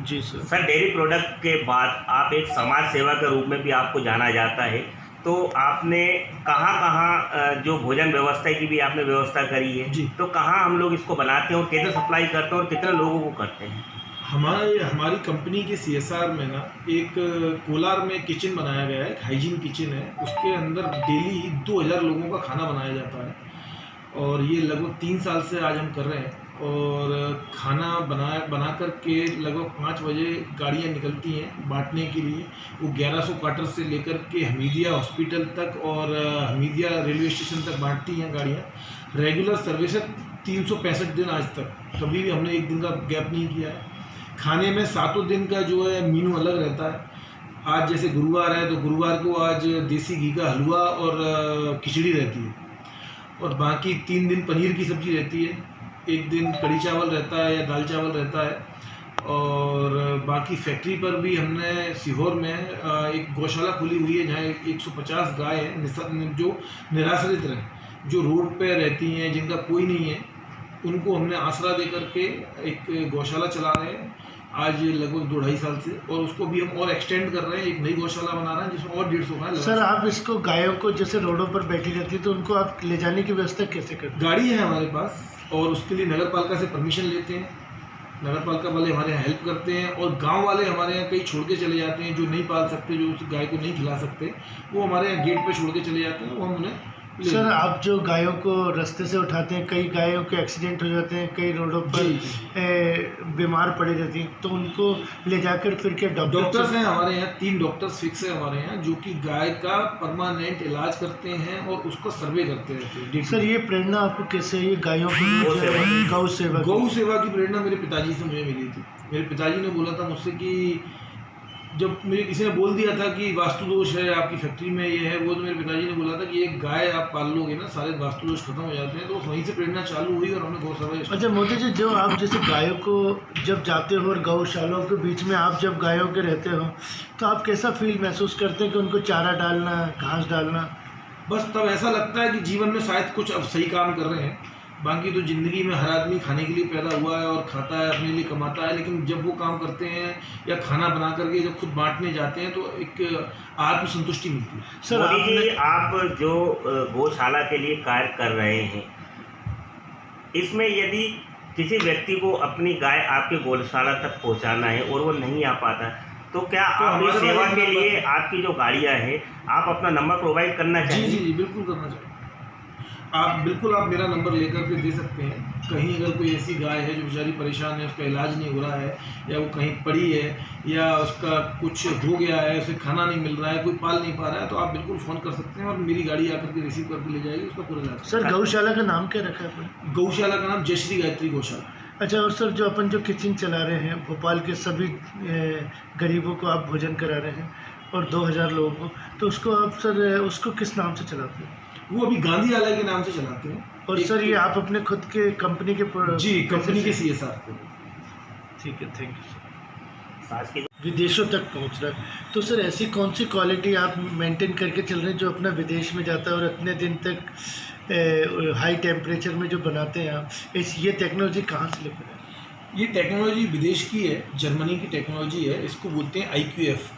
जी sir. Sir, dairy product के बाद आप एक समाज सेवा के रूप में भी आपको जाना जाता है, तो आपने कहाँ-कहाँ जो भोजन व्यवस्था की भी आपने व्यवस्था करी है, जी। तो कहाँ हम लोग इसको बनाते हैं और कैसे सप्लाई करते हैं और कितने लोगों को करते हैं? हमारी कंपनी के सीएसआर में ना एक कोलार में किचन बनाया गया है, एक हाइजीन किचन है। उसके अंदर डेली 2000 लोगों का खाना बनाया जाता है और ये लगभग 3 साल से आज हम कर रहे हैं। और खाना बना कर के लगभग 5 बजे गाड़ियाँ निकलती हैं बाँटने के लिए। वो 1100 क्वार्टर से लेकर के हमीदिया हॉस्पिटल तक और हमीदिया रेलवे स्टेशन तक बाँटती हैं गाड़ियाँ। रेगुलर सर्विस है 365 दिन आज तक, कभी भी हमने एक दिन का गैप नहीं किया है। खाने में 7 दिन का जो है मेनू अलग रहता है। आज जैसे गुरुवार है तो गुरुवार को आज देसी घी का हलवा और खिचड़ी रहती है और बाकी 3 दिन पनीर की सब्ज़ी रहती है। एक दिन कढ़ी चावल रहता है या दाल चावल रहता है। और बाकी फैक्ट्री पर भी हमने सीहोर में एक गौशाला खुली हुई है जहाँ 150 गाय हैं जो निराश्रित रहे, जो रोड पे रहती हैं, जिनका कोई नहीं है, उनको हमने आसरा दे करके एक गौशाला चला रहे हैं आज लगभग 2-2.5 साल से। और उसको भी हम और एक्सटेंड कर रहे हैं, एक नई गौशाला बना रहे हैं जिसमें और 150 गाय लगा। सर, आप इसको गायों को जैसे रोडों पर बैठी रहती है तो उनको आप ले जाने की व्यवस्था कैसे करते हैं? गाड़ी है हमारे पास और उसके लिए नगर पालिका से परमिशन लेते हैं। नगर पालिका वाले हमारे यहाँ हेल्प करते हैं और गांव वाले हमारे यहाँ कहीं छोड़ के चले जाते हैं जो नहीं पाल सकते, जो उस गाय को नहीं खिला सकते, वो हमारे यहाँ गेट पे छोड़ के चले जाते हैं। वो हम उन्हें सर, आप जो गायों को रास्ते से उठाते हैं, कई गायों के एक्सीडेंट हो जाते हैं, कई रोडों पर बीमार पड़ी रहती हैं, तो उनको ले जाकर फिर क्या डॉक्टर्स हैं हमारे यहाँ 3 डॉक्टर्स फिक्स है हमारे यहाँ जो कि गाय का परमानेंट इलाज करते हैं और उसको सर्वे करते रहते हैं। सर, ये प्रेरणा आपको कैसे है? ये गायों की गौ सेवा की प्रेरणा मेरे पिताजी से मुझे मिली थी। मेरे पिताजी ने बोला था मुझसे कि जब मुझे किसी ने बोल दिया था कि वास्तु दोष है आपकी फैक्ट्री में, ये है वो, तो मेरे पिताजी ने बोला था कि एक गाय आप पाल लोगे ना सारे वास्तु दोष खत्म हो जाते हैं। तो वहीं से प्रेरणा चालू हुई और हमने गौशाला। अच्छा मोदी जी, जो आप जैसे गायों को जब जाते हो और गौशालाओं के बीच में आप जब गायों के रहते हो तो आप कैसा फील महसूस करते हैं कि उनको चारा डालना, घास डालना? बस तब ऐसा लगता है कि जीवन में शायद कुछ अब सही काम कर रहे हैं। बाकी तो ज़िंदगी में हर आदमी खाने के लिए पैदा हुआ है और खाता है, अपने लिए कमाता है, लेकिन जब वो काम करते हैं या खाना बना करके जब खुद बांटने जाते हैं तो एक आत्मसंतुष्टि मिलती है। सर, मोदी जी, आप जो गौशाला के लिए कार्य कर रहे हैं, इसमें यदि किसी व्यक्ति को अपनी गाय आपके गौशाला तक पहुंचाना है और वो नहीं आ पाता, तो क्या आप इस सेवा के लिए आपकी जो गाड़ियाँ हैं आप अपना नंबर प्रोवाइड करना चाहिए? जी, बिल्कुल करना चाहिए। आप मेरा नंबर लेकर के दे सकते हैं। कहीं अगर कोई ऐसी गाय है जो बेचारी परेशान है, उसका इलाज नहीं हो रहा है या वो कहीं पड़ी है या उसका कुछ हो गया है, उसे खाना नहीं मिल रहा है, कोई पाल नहीं पा रहा है, तो आप बिल्कुल फ़ोन कर सकते हैं और मेरी गाड़ी आकर के रिसीव करके ले जाएगी, उसका पूरा इलाज। सर, गौशाला का नाम क्या रखा है आपने? गौशाला का नाम जयश्री गायत्री गौशाला। अच्छा, और सर जो अपन जो किचन चला रहे हैं, भोपाल के सभी गरीबों को आप भोजन करा रहे हैं और 2000 लोगों को, तो उसको आप सर उसको किस नाम से चलाते हैं? वो अभी गांधी आलय के नाम से चलाते हैं। और सर ये आप अपने खुद के कंपनी के कंपनी के सीएसआर को। ठीक है, थैंक यू सर। विदेशों तक पहुंच रहा है, तो सर ऐसी कौन सी क्वालिटी आप मेंटेन करके चल रहे हैं जो अपना विदेश में जाता है और इतने दिन तक हाई टेम्परेचर में जो बनाते हैं आप, ये टेक्नोलॉजी कहाँ से लेकर आए? ये टेक्नोलॉजी विदेश की है, जर्मनी की टेक्नोलॉजी है। इसको बोलते हैं IQF।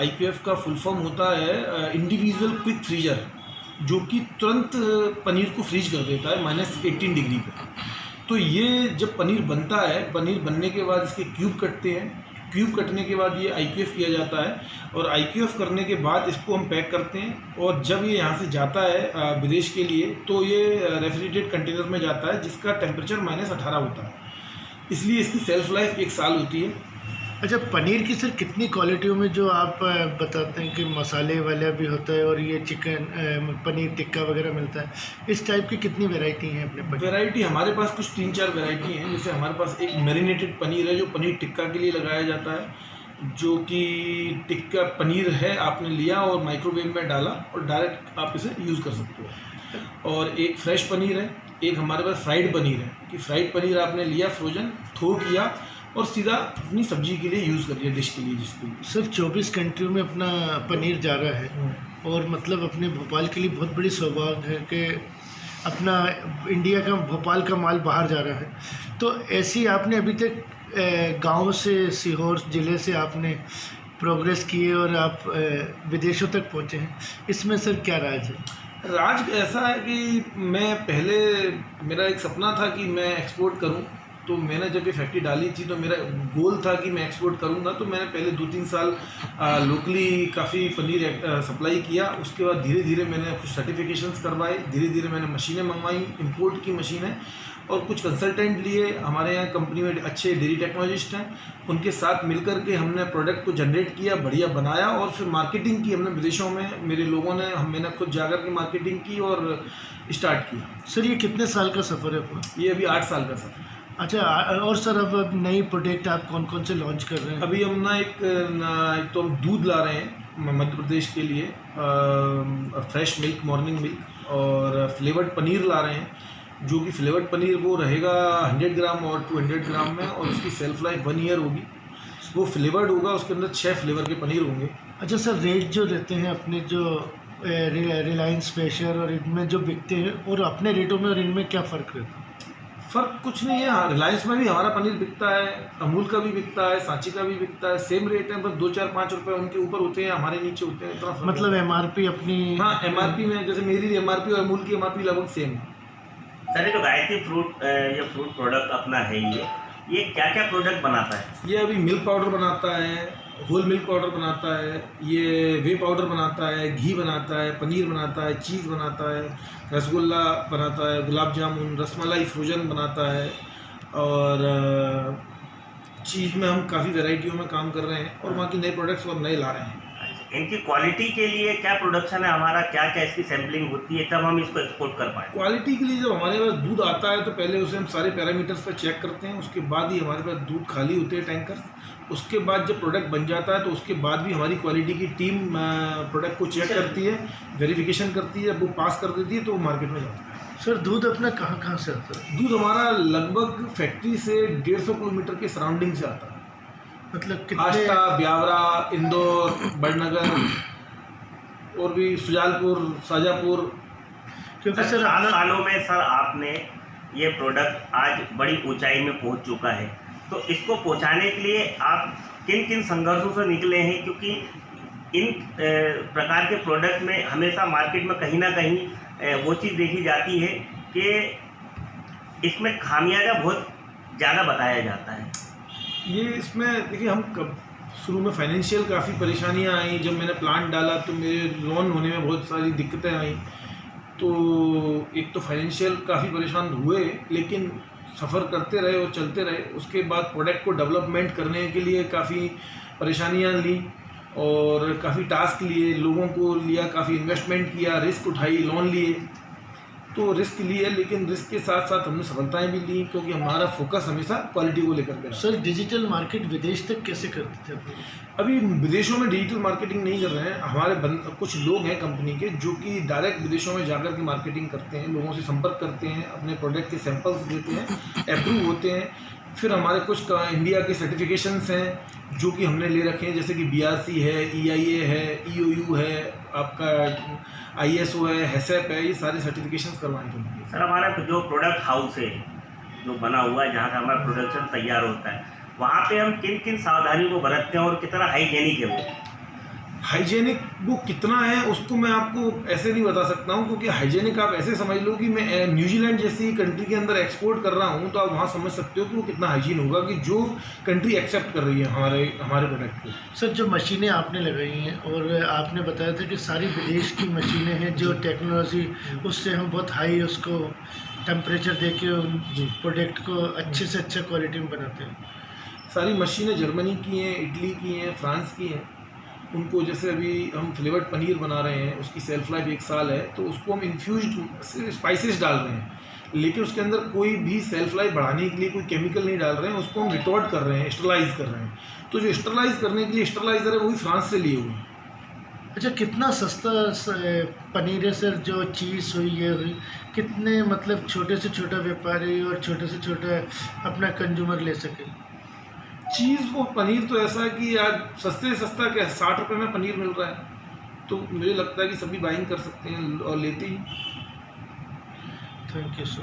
IQF का फुल फॉर्म होता है इंडिविजुअल क्विक फ्रीजर, जो कि तुरंत पनीर को फ्रीज कर देता है -18 डिग्री पे। तो ये जब पनीर बनता है, पनीर बनने के बाद इसके क्यूब कटते हैं, क्यूब कटने के बाद ये IQF किया जाता है और IQF करने के बाद इसको हम पैक करते हैं। और जब ये यहाँ से जाता है विदेश के लिए तो ये रेफ्रिजरेटेड कंटेनर में जाता है जिसका टेम्परेचर -18 होता है, इसलिए इसकी सेल्फ लाइफ 1 साल होती है। अच्छा, पनीर की सर कितनी क्वालिटियों में जो आप बताते हैं कि मसाले वाला भी होता है और ये चिकन पनीर टिक्का वगैरह मिलता है, इस टाइप की कितनी वैरायटी हैं अपने पास? वैरायटी हमारे पास कुछ 3-4 वैरायटी हैं। जैसे हमारे पास एक मैरिनेटेड पनीर है जो पनीर टिक्का के लिए लगाया जाता है, जो कि टिक्का पनीर है, आपने लिया और माइक्रोवेव में डाला और डायरेक्ट आप इसे यूज़ कर सकते हो। और एक फ्रेश पनीर है, एक हमारे पास फ्राइड पनीर है कि फ्राइड पनीर आपने लिया फ्रोजन, थो किया और सीधा अपनी सब्जी के लिए यूज़ कर लिया, डिश के लिए, जिसके लिए। सर 24 कंट्रियों में अपना पनीर जा रहा है और मतलब अपने भोपाल के लिए बहुत बड़ी सौभाग्य है कि अपना इंडिया का, भोपाल का माल बाहर जा रहा है। तो ऐसी आपने अभी तक गांव से सीहोर ज़िले से आपने प्रोग्रेस की है और आप विदेशों तक पहुंचे हैं, इसमें सर क्या राज है? राज ऐसा है कि मैं पहले, मेरा एक सपना था कि मैं एक्सपोर्ट करूं, तो मैंने जब ये फैक्ट्री डाली थी तो मेरा गोल था कि मैं एक्सपोर्ट करूंगा। तो मैंने पहले 2-3 साल लोकली काफ़ी पनीर सप्लाई किया। उसके बाद धीरे धीरे मैंने कुछ सर्टिफिकेशंस करवाए, धीरे धीरे मैंने मशीनें मंगवाई, इंपोर्ट की मशीनें, और कुछ कंसल्टेंट लिए। हमारे यहाँ कंपनी में अच्छे डेयरी टेक्नोलॉजिस्ट हैं, उनके साथ मिलकर के हमने प्रोडक्ट को जनरेट किया, बढ़िया बनाया, और फिर मार्केटिंग की हमने विदेशों में, मेरे लोगों ने, मैंने खुद जाकर के मार्केटिंग की और स्टार्ट किया। सर ये कितने साल का सफ़र है अपना? ये अभी 8 साल का सफ़र। अच्छा, और सर अब नई प्रोडक्ट आप कौन कौन से लॉन्च कर रहे हैं? अभी हम एक तो हम दूध ला रहे हैं मध्य प्रदेश के लिए, फ्रेश मिल्क, मॉर्निंग मिल्क, और फ्लेवर्ड पनीर ला रहे हैं, जो कि फ्लेवर्ड पनीर वो रहेगा 100 ग्राम और 200 ग्राम में, और उसकी सेल्फ लाइफ 1 ईयर होगी। वो फ्लेवर्ड होगा, उसके अंदर 6 फ्लेवर के पनीर होंगे। अच्छा सर, रेट जो रहते हैं अपने जो रिलायंस फ्रेशर और इनमें जो बिकते हैं, और अपने रेटों में और इनमें क्या फ़र्क रहता है? फ़र्क कुछ नहीं है। हाँ, रिलायंस में भी हमारा पनीर बिकता है, अमूल का भी बिकता है, सांची का भी बिकता है, सेम रेट है, बस 2-4-5 रुपये उनके ऊपर होते हैं, हमारे नीचे होते हैं, इतना फर्क मतलब MRP अपनी? हाँ, MRP में जैसे मेरी MRP और अमूल की MRP लगभग सेम है। सर ये जो गायत्री फ्रूट, ये फ्रूट प्रोडक्ट अपना है, ये क्या क्या प्रोडक्ट बनाता है? ये अभी मिल्क पाउडर बनाता है, होल मिल्क पाउडर बनाता है, ये वे पाउडर बनाता है, घी बनाता है, पनीर बनाता है, चीज़ बनाता है, रसगुल्ला बनाता है, गुलाब जामुन, रसमलाई फ्रोजन बनाता है, और चीज़ में हम काफ़ी वैरायटियों में काम कर रहे हैं, और वहाँ की नए प्रोडक्ट्स और नए ला रहे हैं। इनकी क्वालिटी के लिए क्या प्रोडक्शन है हमारा, क्या क्या इसकी सैम्पलिंग होती है, तब हम इसको एक्सपोर्ट कर पाएँ? क्वालिटी के लिए जब हमारे पास दूध आता है तो पहले उसे हम सारे पैरामीटर्स पर चेक करते हैं, उसके बाद ही हमारे पास दूध खाली होते हैं टैंकर। उसके बाद जब प्रोडक्ट बन जाता है तो उसके बाद भी हमारी क्वालिटी की टीम प्रोडक्ट को चेक करती है, वेरिफिकेशन करती है, जब वो पास कर देती है तो वो मार्केट में जाता है। सर दूध अपना कहाँ कहाँ से आता है? दूध हमारा लगभग फैक्ट्री से 150 किलोमीटर के सराउंडिंग से आता है। मतलब कितने? आष्टा, ब्यावरा, इंदौर, बड़नगर, और भी सुजालपुर, शाजापुर। क्योंकि सर 7 सालों में सर आपने ये प्रोडक्ट आज बड़ी ऊंचाई में पहुंच चुका है, तो इसको पहुंचाने के लिए आप किन किन संघर्षों से निकले हैं? क्योंकि इन प्रकार के प्रोडक्ट में हमेशा मार्केट में कहीं ना कहीं वो चीज़ देखी जाती है कि इसमें खामियाजा बहुत ज़्यादा बताया जाता है। ये इसमें देखिए, हम कब शुरू में फाइनेंशियल काफ़ी परेशानियां आई। जब मैंने प्लांट डाला तो मेरे लोन होने में बहुत सारी दिक्कतें आई, तो एक तो फाइनेंशियल काफ़ी परेशान हुए, लेकिन सफ़र करते रहे और चलते रहे। उसके बाद प्रोडक्ट को डेवलपमेंट करने के लिए काफ़ी परेशानियां ली और काफ़ी टास्क लिए, लोगों को लिया, काफ़ी इन्वेस्टमेंट किया, रिस्क उठाई, लोन लिए, तो रिस्क लिए, लेकिन रिस्क के साथ साथ हमने सफलताएं भी ली, क्योंकि हमारा फोकस हमेशा क्वालिटी को लेकर के रहा। सर डिजिटल मार्केट विदेश तक कैसे करते थे? अभी विदेशों में डिजिटल मार्केटिंग नहीं कर रहे हैं। हमारे कुछ लोग हैं कंपनी के जो कि डायरेक्ट विदेशों में जाकर के मार्केटिंग करते हैं, लोगों से संपर्क करते हैं, अपने प्रोडक्ट के सैंपल्स देते हैं, अप्रूव होते हैं। फिर हमारे कुछ इंडिया के सर्टिफिकेशंस हैं जो कि हमने ले रखे हैं, जैसे कि BRC है, EIA है, EOU है, आपका ISO है, HACCP है, ये सारे सर्टिफिकेशंस करवाए थे। सर हमारा जो प्रोडक्ट हाउस है जो बना हुआ है, जहाँ से हमारा प्रोडक्शन तैयार होता है, वहाँ पे हम किन किन सावधानियों को बरतते हैं और कितना हाइजेनिक है वो? हाइजेनिक वो कितना है उसको मैं आपको ऐसे नहीं बता सकता हूँ, क्योंकि हाइजेनिक आप ऐसे समझ लो कि मैं न्यूजीलैंड जैसी कंट्री के अंदर एक्सपोर्ट कर रहा हूँ, तो आप वहाँ समझ सकते हो कि वो कितना हाइजीन होगा, कि जो कंट्री एक्सेप्ट कर रही है हमारे प्रोडक्ट को। सर जो मशीनें आपने लगाई हैं और आपने बताया था कि सारी विदेश की मशीनें हैं, जो टेक्नोलॉजी उससे हम बहुत हाई उसको टेम्परेचर दे के प्रोडक्ट को अच्छे से अच्छा क्वालिटी में बनाते हैं। सारी मशीनें जर्मनी की हैं, इटली की हैं, फ्रांस की हैं। उनको जैसे अभी हम फ्लेवर्ड पनीर बना रहे हैं, उसकी सेल्फ लाइफ 1 साल है, तो उसको हम इन्फ्यूज्ड स्पाइसेस डाल रहे हैं, लेकिन उसके अंदर कोई भी सेल्फ लाइफ बढ़ाने के लिए कोई केमिकल नहीं डाल रहे हैं, उसको हम रिटॉर्ट कर रहे हैं, स्टरलाइज कर रहे हैं। तो जो स्टरलाइज करने के लिए स्टरलाइजर है वो भी फ्रांस से लिए हुए हैं। अच्छा, कितना सस्ता पनीर है सर? जो चीज़ हुई है कितने मतलब छोटे से छोटा व्यापारी और छोटे से छोटा अपना कंज्यूमर ले सके? चीज़ और पनीर तो ऐसा है कि आज सस्ते से सस्ता क्या 60 रुपये में पनीर मिल रहा है, तो मुझे लगता है कि सभी बाइंग कर सकते हैं और लेते ही। Thank you sir.